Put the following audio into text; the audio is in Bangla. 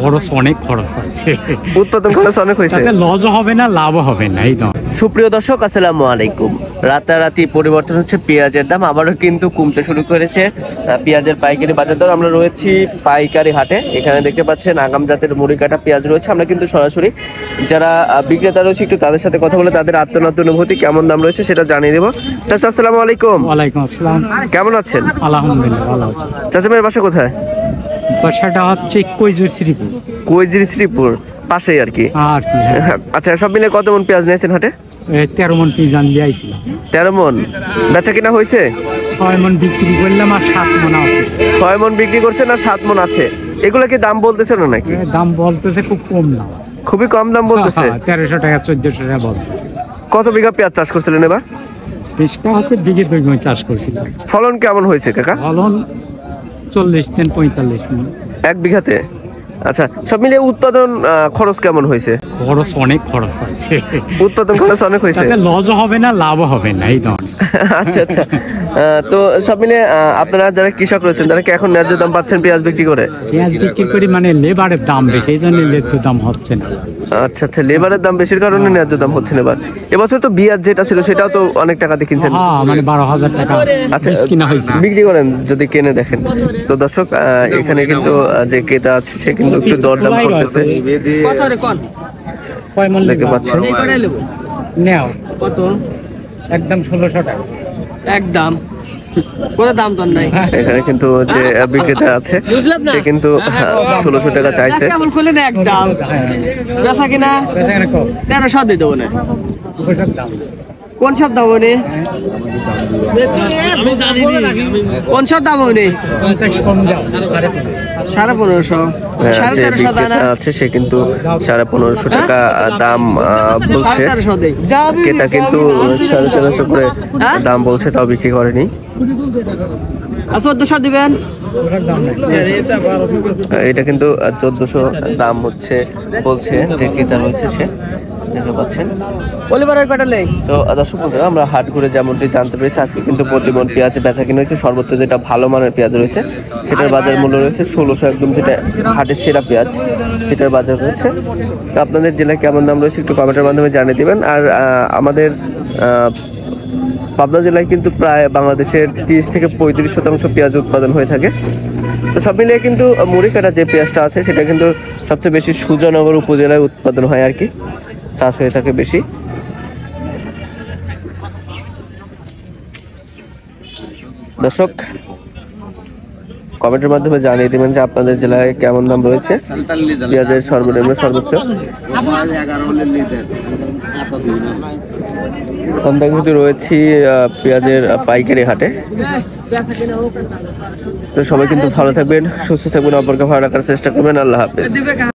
খরচ অনেক খরচ আছে, উৎপাদন খরচ অনেক হয়েছে, লসও হবে না লাভও হবে না। এই দাম। সুপ্রিয় দর্শক আসসালামু আলাইকুম। রাতারাতি পরিবর্তন হচ্ছে পেঁয়াজের দাম, আবারও কিন্তু কমতে শুরু করেছে পেঁয়াজের পাইকারি বাজার দর। আমরা রয়েছি পাইকারি হাটে, এখানে দেখতে পাচ্ছেন আগাম জাতের মুড়ি কাটা পেঁয়াজ রয়েছে। আমরা কিন্তু সরাসরি যারা বিক্রেতা রয়েছে একটু তাদের সাথে কথা বলে তাদের আত্মনাত্ম অনুভূতি কেমন দাম রয়েছে সেটা জানিয়ে দেবো। চাচা আসসালামু আলাইকুম। ওয়ালাইকুম আসসালাম। কেমন আছেন? আলহামদুলিল্লাহ ভালো আছি। চাচা মেয়ের বাসা কোথায়? বাসাটা হচ্ছে কৈজুর শ্রীপুর। কৈজির শ্রীপুর পাশেই আর কি। আর কি আচ্ছা, সব মিলে কত মন পেঁয়াজ নিয়েছেন হাটে? 13 মন পেঁয়াজ আনতে আইছিলাম। 13 মন বেচা কিনা হয়েছে? 6 মন বিক্রি করলাম আর 7 মন আছে। 6 মন বিক্রি করছেন আর 7 মন আছে। এগুলা কি দাম বলতেছে না নাকি? দাম বলতেছে খুব কম না, খুবই কম দাম বলতেছে। 1300 টাকা 1400 টাকা বলতেছে। কত বিঘা পেঁয়াজ চাষ করছিলেন এবার? বেশটা হচ্ছে বিঘে 2 মন চাষ করছিলাম। ফলন কেমন হয়েছে কাকা? ফলন 40 দিন 45 মন এক বিঘাতে। আচ্ছা, সব মিলিয়ে উৎপাদন খরচ কেমন হয়েছে? খরচ অনেক খরচ আছে, উৎপাদন খরচ অনেক হয়েছে, লসও হবে না লাভও হবে না। এই দাম। আচ্ছা আচ্ছা, তো সব মিলে আপনারা যারা কৃষক রয়েছেন তারা কি এখন ন্যায্য দাম পাচ্ছেন পেঁয়াজ বিক্রি করে? পেঁয়াজ বিক্রি করি মানে লেবারের দাম বেশি, এই জন্য ন্যায্য দাম হচ্ছে না। আচ্ছা আচ্ছা, লেবারের দাম বেশির কারণে ন্যায্য দাম হচ্ছে না। এবার এবছর তো পেঁয়াজ যেটা ছিল সেটাও তো অনেক টাকা দিয়ে কিনছেন। মানে 12,000 টাকা আচ্ছা, কিনা হয়েছে। বিক্রি করেন যদি কেনে দেখেন। তো দর্শক এখানে কিন্তু যে ক্রেতা আছে সে কিন্তু একটু দরদাম করতেছে, দেখতে পাচ্ছেন। নেও কত? একদম 1600 টাকা একদম। কোনো দাম তো নাই এখানে কিন্তু যে বিক্রেতা আছে সে কিন্তু 1600 টাকা চাইছে। কেমন খুলে না একদম বেচা কিনা 1300 দিয়ে দেবো না। কোন সব দাম নেই? কোন সব দাম নেই? 1550 আছে, সে কিন্তু 1550 টাকা দাম বলছে। ক্রেতা কিন্তু 1350 করে দাম বলছে, তাও বিক্রি করেনি। 1400 দিবেন। এটা কিন্তু 1400 দাম হচ্ছে বলছে যে ক্রেতা হচ্ছে সে, দেখতে পাচ্ছেন। তো দর্শক বন্ধুরা, আমরা হাট ঘুরে যেমনটি জানতে পেরেছি আজকে কিন্তু প্রতি মন পেঁয়াজ বেচা কিনা হয়েছে। সর্বোচ্চ যেটা ভালো মানের পেঁয়াজ রয়েছে সেটার বাজার মূল্য রয়েছে 1600, একদম যেটা হাটের সেরা পেঁয়াজ সেটার বাজার রয়েছে। তো আপনাদের জেলায় কেমন দাম রয়েছে একটু কমেন্টের মাধ্যমে জানিয়ে দিবেন। আর আমাদের পাবনা জেলায় কিন্তু প্রায় বাংলাদেশের 30 থেকে 35% পেঁয়াজ উৎপাদন হয়ে থাকে। তো সব মিলিয়ে কিন্তু মুড়ি কাটা যে পেঁয়াজটা আছে সেটা কিন্তু সবচেয়ে বেশি সুজানগর উপজেলায় উৎপাদন হয় আর কি, চাষ হয়ে থাকে বেশি। দর্শক কমেন্টের মাধ্যমে জানিয়ে দিবেন যে আপনাদের জেলায় কেমন দাম রয়েছে পেঁয়াজের সর্বনিম্ন সর্বোচ্চ। আমরা কিন্তু রয়েছি পেঁয়াজের পাইকারি হাটে। তো সবাই কিন্তু ভালো থাকবেন, সুস্থ থাকবেন, অপরকে ভালো রাখার চেষ্টা করবেন। আল্লাহ হাফেজ।